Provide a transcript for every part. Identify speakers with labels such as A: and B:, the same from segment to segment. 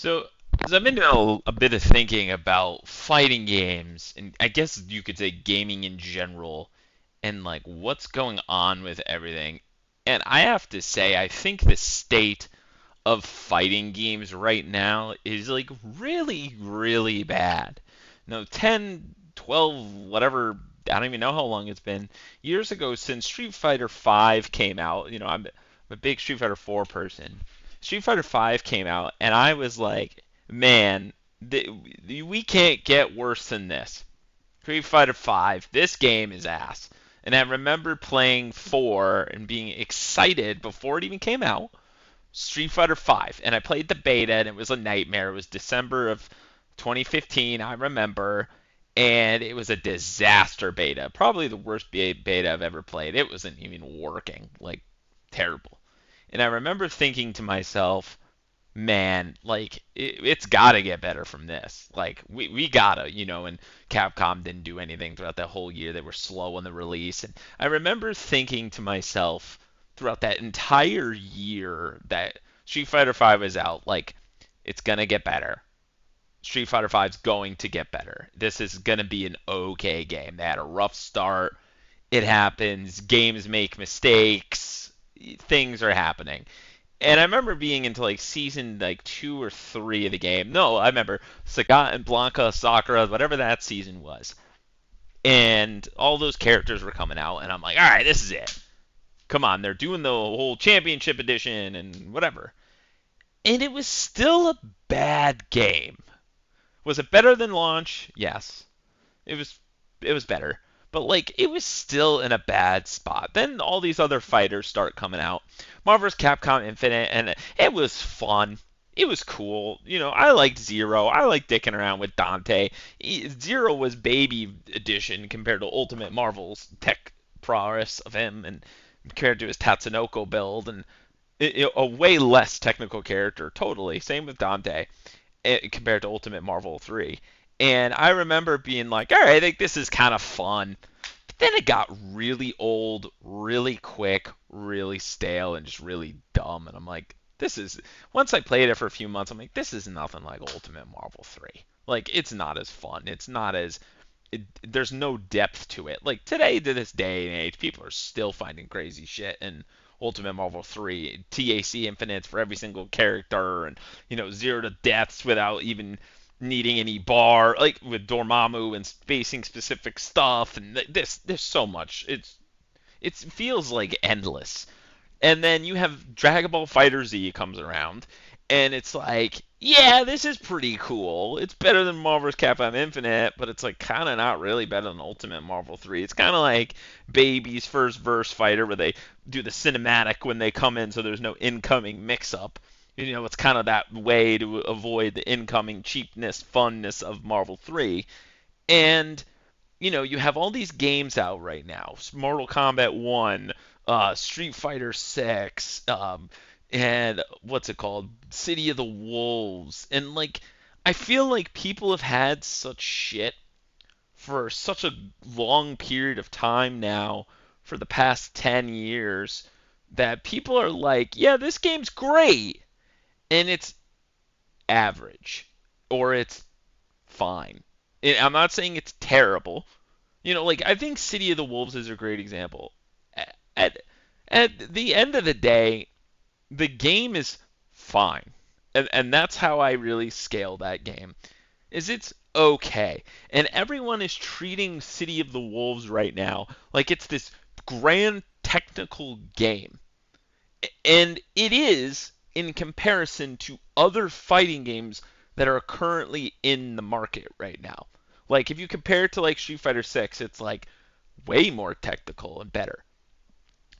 A: So, so I've been doing a bit of thinking about fighting games, and I guess you could say gaming in general, and like what's going on with everything. And I have to say, I think the state of fighting games right now is like really, really bad. No, 10, 12, whatever, I don't even know how long it's been. Years ago, since Street Fighter 5 came out, I'm a big Street Fighter 4 person. Street Fighter 5 came out, and I was like, man, we can't get worse than this. Street Fighter 5, this game is ass. And I remember playing 4 and being excited before it even came out. Street Fighter 5, and I played the beta, and it was a nightmare. It was December of 2015, I remember, and it was a disaster beta. Probably the worst beta I've ever played. It wasn't even working, like terrible. And I remember thinking to myself, man, like it's got to get better from this. Like we gotta, and Capcom didn't do anything throughout that whole year. They were slow on the release, and I remember thinking to myself throughout that entire year that Street Fighter 5 is out, like it's gonna get better. Street Fighter 5 is going to get better. This is gonna be an okay game. They had a rough start. It happens. Games make mistakes. Things are happening. And I remember being into like season like 2 or 3 of the game. No, I remember Sagat and Blanca, Sakura, whatever that season was. And all those characters were coming out, and I'm like, all right, this is it. Come on, they're doing the whole championship edition and whatever. And it was still a bad game. Was it better than launch? Yes. It was it was better. But like it was still in a bad spot. Then all these other fighters start coming out. Marvel vs. Capcom Infinite, and it was fun. It was cool. I liked Zero. I liked dicking around with Dante. Zero was baby edition compared to Ultimate Marvel's tech prowess of him, and compared to his Tatsunoko build, and a way less technical character. Totally. Same with Dante compared to Ultimate Marvel 3. And I remember being like, all right, I think this is kind of fun. But then it got really old, really quick, really stale, and just really dumb. And I'm like, this is. Once I played it for a few months, I'm like, this is nothing like Ultimate Marvel 3. Like, it's not as fun. It's not as. There's no depth to it. Like, today, to this day and age, people are still finding crazy shit in Ultimate Marvel 3. TAC Infinites for every single character, and, zero to deaths without even needing any bar, like with Dormammu and spacing specific stuff, and there's so much. It feels like endless. And then you have Dragon Ball Fighter Z comes around, and it's like, yeah, this is pretty cool. It's better than Marvel's Capcom Infinite, but it's like kind of not really better than Ultimate Marvel 3. It's kind of like Baby's first verse fighter where they do the cinematic when they come in, so there's no incoming mix-up. It's kind of that way to avoid the incoming cheapness, funness of Marvel 3. And you have all these games out right now. Mortal Kombat 1, Street Fighter 6, and what's it called? City of the Wolves. And like I feel like people have had such shit for such a long period of time now, for the past 10 years, that people are like, yeah, this game's great. And it's average, or it's fine. I'm not saying it's terrible. Like I think City of the Wolves is a great example. At at the end of the day, the game is fine, and that's how I really scale that game. Is it's okay, and everyone is treating City of the Wolves right now like it's this grand technical game, and it is in comparison to other fighting games that are currently in the market right now. Like if you compare it to like Street Fighter 6, it's like way more technical and better.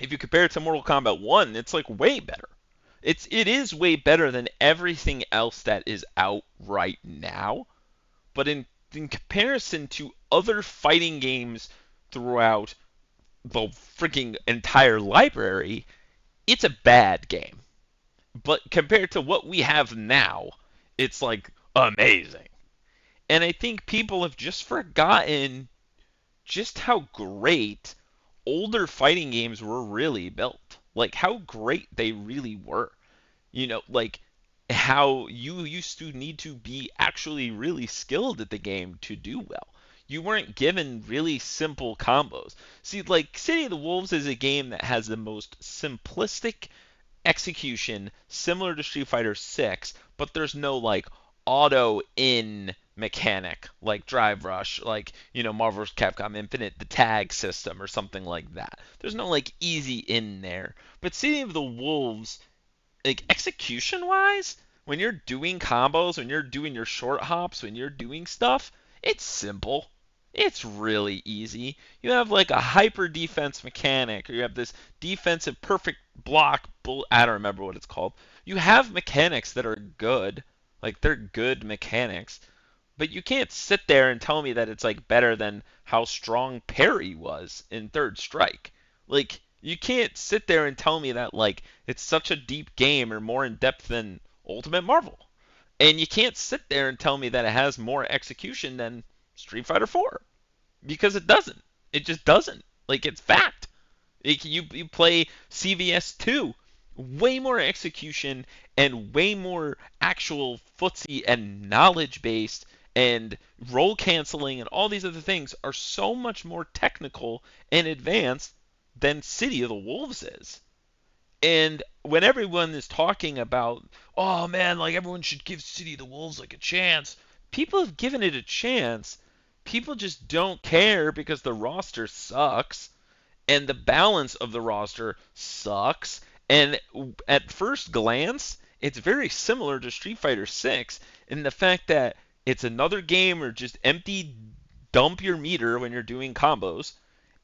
A: If you compare it to Mortal Kombat 1, it's like way better. It is way better than everything else that is out right now, but in comparison to other fighting games throughout the freaking entire library, it's a bad game. But compared to what we have now, it's like amazing. And I think people have just forgotten just how great older fighting games were really built. Like how great they really were. Like how you used to need to be actually really skilled at the game to do well. You weren't given really simple combos. See, like City of the Wolves is a game that has the most simplistic execution similar to Street Fighter 6, but there's no like auto in mechanic like Drive Rush, like, Marvel vs. Capcom Infinite, the tag system or something like that. There's no like easy in there. But City of the Wolves, like execution wise, when you're doing combos, when you're doing your short hops, when you're doing stuff, it's simple. It's really easy. You have like a hyper defense mechanic, or you have this defensive perfect block. I don't remember what it's called. You have mechanics that are good, like they're good mechanics, but you can't sit there and tell me that it's like better than how strong Parry was in Third Strike. Like you can't sit there and tell me that like it's such a deep game or more in depth than Ultimate Marvel. And you can't sit there and tell me that it has more execution than Street Fighter 4 because it doesn't. It just doesn't. Like it's fact. You play CVS 2, way more execution and way more actual footsie and knowledge based, and roll canceling and all these other things are so much more technical and advanced than City of the Wolves is. And when everyone is talking about, oh man, like everyone should give City of the Wolves like a chance, people have given it a chance. People just don't care because the roster sucks and the balance of the roster sucks. And at first glance, it's very similar to Street Fighter 6 in the fact that it's another game where just empty dump your meter when you're doing combos,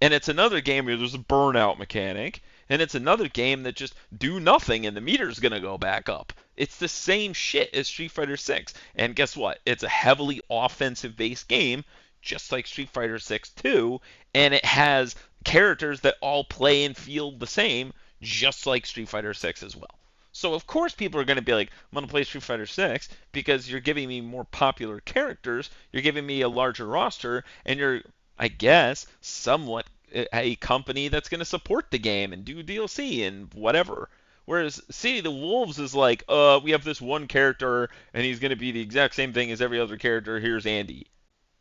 A: and it's another game where there's a burnout mechanic, and it's another game that just do nothing and the meter's gonna go back up. It's the same shit as Street Fighter 6, and guess what? It's a heavily offensive-based game, just like Street Fighter 6 too, and it has characters that all play and feel the same, just like Street Fighter 6 as well. So of course people are going to be like, I'm going to play Street Fighter 6 because you're giving me more popular characters, you're giving me a larger roster, and you're, I guess, somewhat a company that's going to support the game and do DLC and whatever. Whereas City of the Wolves is like, we have this one character and he's going to be the exact same thing as every other character. Here's Andy.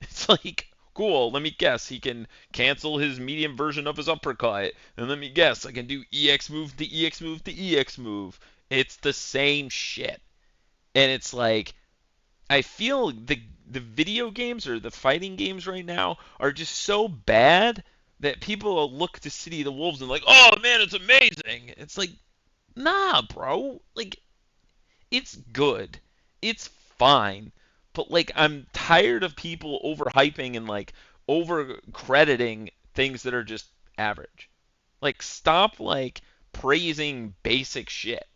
A: It's like, cool, let me guess. He can cancel his medium version of his uppercut. And let me guess, I can do EX move to EX move to EX move. It's the same shit. And it's like, I feel the video games or the fighting games right now are just so bad that people look to City of the Wolves and like, oh man, it's amazing. It's like, nah, bro. Like, it's good. It's fine. But like I'm tired of people overhyping and like over crediting things that are just average. Like stop like praising basic shit.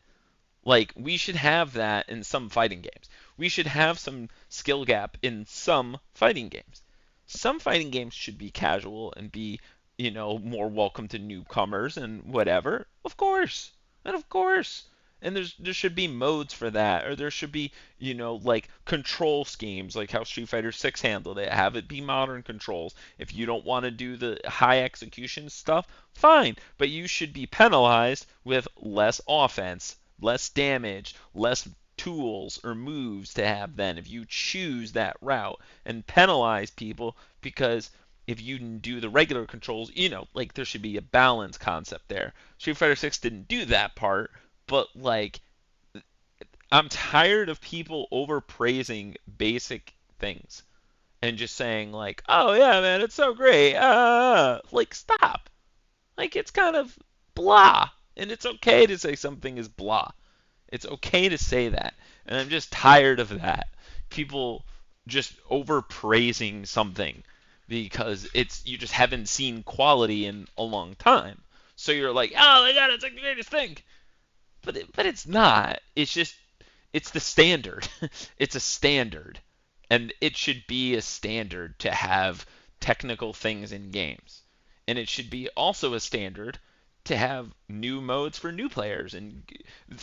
A: Like we should have that in some fighting games. We should have some skill gap in some fighting games. Some fighting games should be casual and be, more welcome to newcomers and whatever. Of course. And of course. And there should be modes for that, or there should be, like control schemes, like how Street Fighter 6 handled it. Have it be modern controls. If you don't want to do the high execution stuff, fine. But you should be penalized with less offense, less damage, less tools or moves to have then if you choose that route, and penalize people because if you do the regular controls, like there should be a balance concept there. Street Fighter 6 didn't do that part, but like I'm tired of people overpraising basic things and just saying like, "Oh yeah, man, it's so great." Like stop. Like it's kind of blah, and it's okay to say something is blah. It's okay to say that. And I'm just tired of that. People just overpraising something because it's you just haven't seen quality in a long time. So you're like, "Oh my god, it's like the greatest thing." But it's not. It's just it's the standard. It's a standard. And it should be a standard to have technical things in games. And it should be also a standard to have new modes for new players, and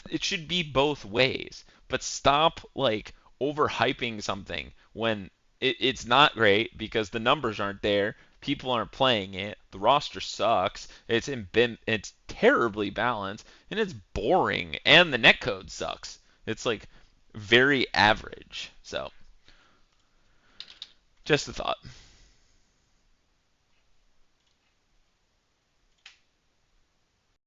A: it should be both ways. But stop like overhyping something when it's not great because the numbers aren't there, people aren't playing it, the roster sucks, it's terribly balanced, and it's boring, and the netcode sucks. It's like very average. So, just a thought.